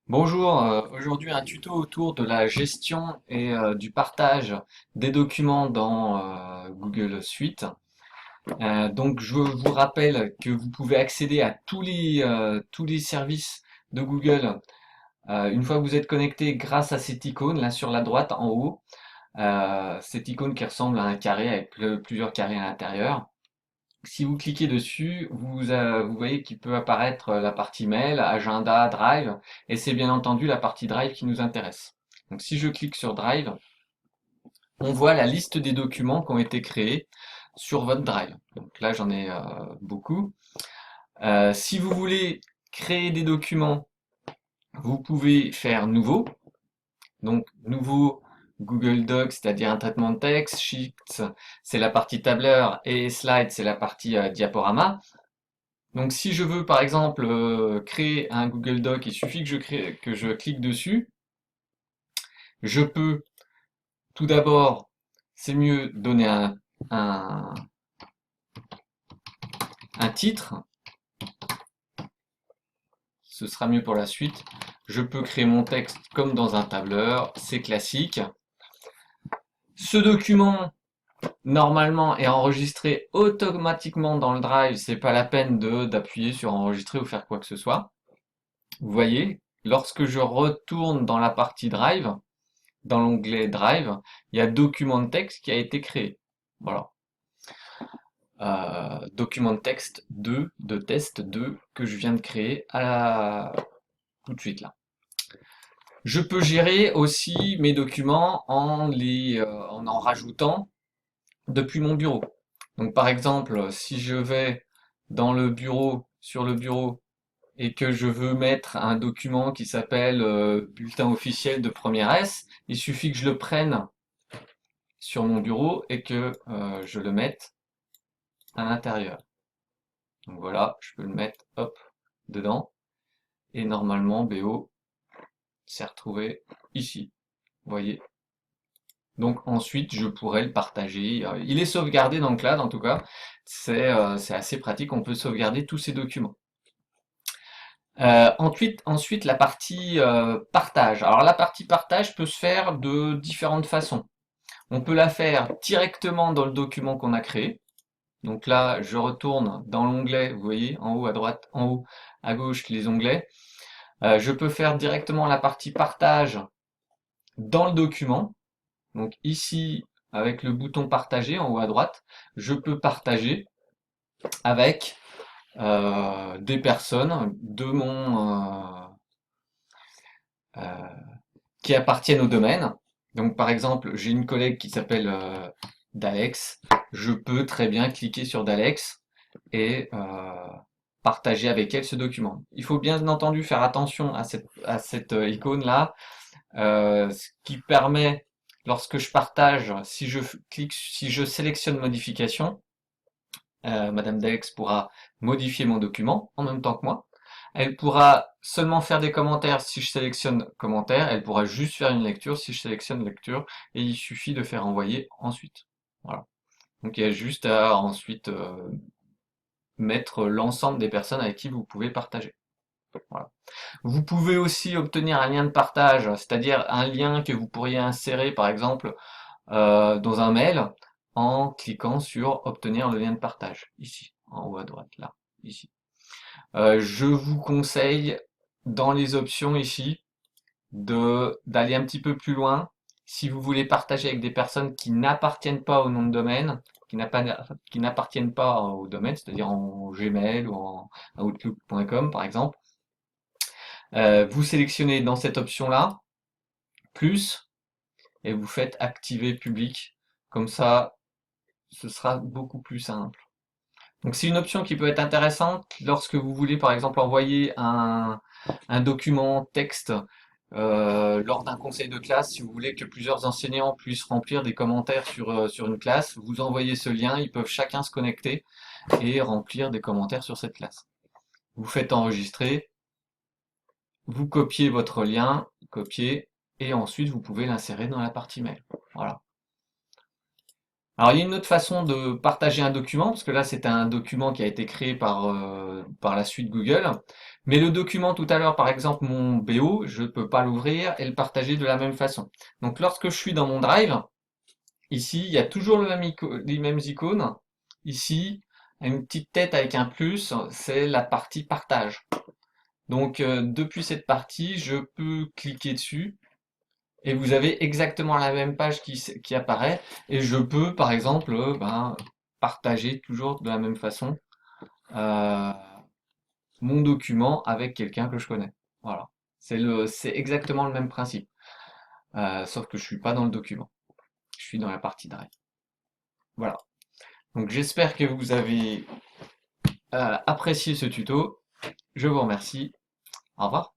Bonjour, aujourd'hui un tuto autour de la gestion et du partage des documents dans Google Suite. Donc je vous rappelle que vous pouvez accéder à tous les services de Google une fois que vous êtes connecté grâce à cette icône là sur la droite en haut. Cette icône qui ressemble à un carré avec plusieurs carrés à l'intérieur. Si vous cliquez dessus, vous voyez qu'il peut apparaître la partie mail, agenda, drive, et c'est bien entendu la partie drive qui nous intéresse. Donc si je clique sur drive, on voit la liste des documents qui ont été créés sur votre drive. Donc là j'en ai beaucoup. Si vous voulez créer des documents, vous pouvez faire nouveau. Donc nouveau Google Docs, c'est-à-dire un traitement de texte, Sheets, c'est la partie tableur, et Slides, c'est la partie diaporama. Donc si je veux par exemple créer un Google Doc, il suffit que je clique dessus. Je peux tout d'abord, c'est mieux donner un, un titre, ce sera mieux pour la suite. Je peux créer mon texte comme dans un tableur, c'est classique. Ce document, normalement, est enregistré automatiquement dans le Drive, c'est pas la peine d'appuyer sur enregistrer ou faire quoi que ce soit. Vous voyez, lorsque je retourne dans la partie Drive, dans l'onglet Drive, il y a document de texte qui a été créé. Voilà. Document de texte 2 de test 2 que je viens de créer tout de suite là. Je peux gérer aussi mes documents en rajoutant depuis mon bureau. Donc par exemple, si je vais dans le bureau, sur le bureau, et que je veux mettre un document qui s'appelle bulletin officiel de première S, il suffit que je le prenne sur mon bureau et que je le mette à l'intérieur. Donc voilà, je peux le mettre hop dedans et normalement BO s'est retrouvé ici. Vous voyez. Donc ensuite je pourrais le partager. Il est sauvegardé dans le cloud en tout cas. C'est assez pratique, on peut sauvegarder tous ces documents. Ensuite la partie partage. Alors la partie partage peut se faire de différentes façons. On peut la faire directement dans le document qu'on a créé. Donc là, je retourne dans l'onglet, vous voyez, en haut à droite, en haut à gauche, les onglets. Je peux faire directement la partie partage dans le document. Donc ici, avec le bouton partager en haut à droite, je peux partager avec des personnes euh, qui appartiennent au domaine. Donc par exemple, j'ai une collègue qui s'appelle Dalex. Je peux très bien cliquer sur Dalex et partager avec elle ce document. Il faut bien entendu faire attention à cette icône-là, ce qui permet, lorsque je partage, si je sélectionne modification, Madame Dalex pourra modifier mon document en même temps que moi. Elle pourra seulement faire des commentaires si je sélectionne commentaire, elle pourra juste faire une lecture si je sélectionne lecture, et il suffit de faire envoyer ensuite. Voilà. Donc il y a juste à ensuite mettre l'ensemble des personnes avec qui vous pouvez partager. Voilà. Vous pouvez aussi obtenir un lien de partage, c'est-à-dire un lien que vous pourriez insérer par exemple dans un mail en cliquant sur obtenir le lien de partage, ici, en haut à droite, là, ici. Je vous conseille dans les options ici d'aller un petit peu plus loin si vous voulez partager avec des personnes qui n'appartiennent pas au nom de domaine, qui n'appartiennent pas au domaine, c'est-à-dire en Gmail ou en Outlook.com par exemple. Vous sélectionnez dans cette option-là, plus, et vous faites activer public. Comme ça, ce sera beaucoup plus simple. Donc c'est une option qui peut être intéressante lorsque vous voulez par exemple envoyer un document texte lors d'un conseil de classe. Si vous voulez que plusieurs enseignants puissent remplir des commentaires sur une classe, vous envoyez ce lien, ils peuvent chacun se connecter et remplir des commentaires sur cette classe. Vous faites enregistrer, vous copiez votre lien, copiez, et ensuite vous pouvez l'insérer dans la partie mail. Voilà. Alors, il y a une autre façon de partager un document, parce que là, c'est un document qui a été créé par la suite Google. Mais le document tout à l'heure, par exemple, mon BO, je ne peux pas l'ouvrir et le partager de la même façon. Donc, lorsque je suis dans mon Drive, ici, il y a toujours les mêmes icônes. Ici, une petite tête avec un plus, c'est la partie partage. Donc, depuis cette partie, je peux cliquer dessus et vous avez exactement la même page qui apparaît. Et je peux, par exemple, ben, partager toujours de la même façon euh, mon document avec quelqu'un que je connais. Voilà. C'est exactement le même principe. Sauf que je suis pas dans le document. Je suis dans la partie Drive. Voilà. Donc j'espère que vous avez apprécié ce tuto. Je vous remercie. Au revoir.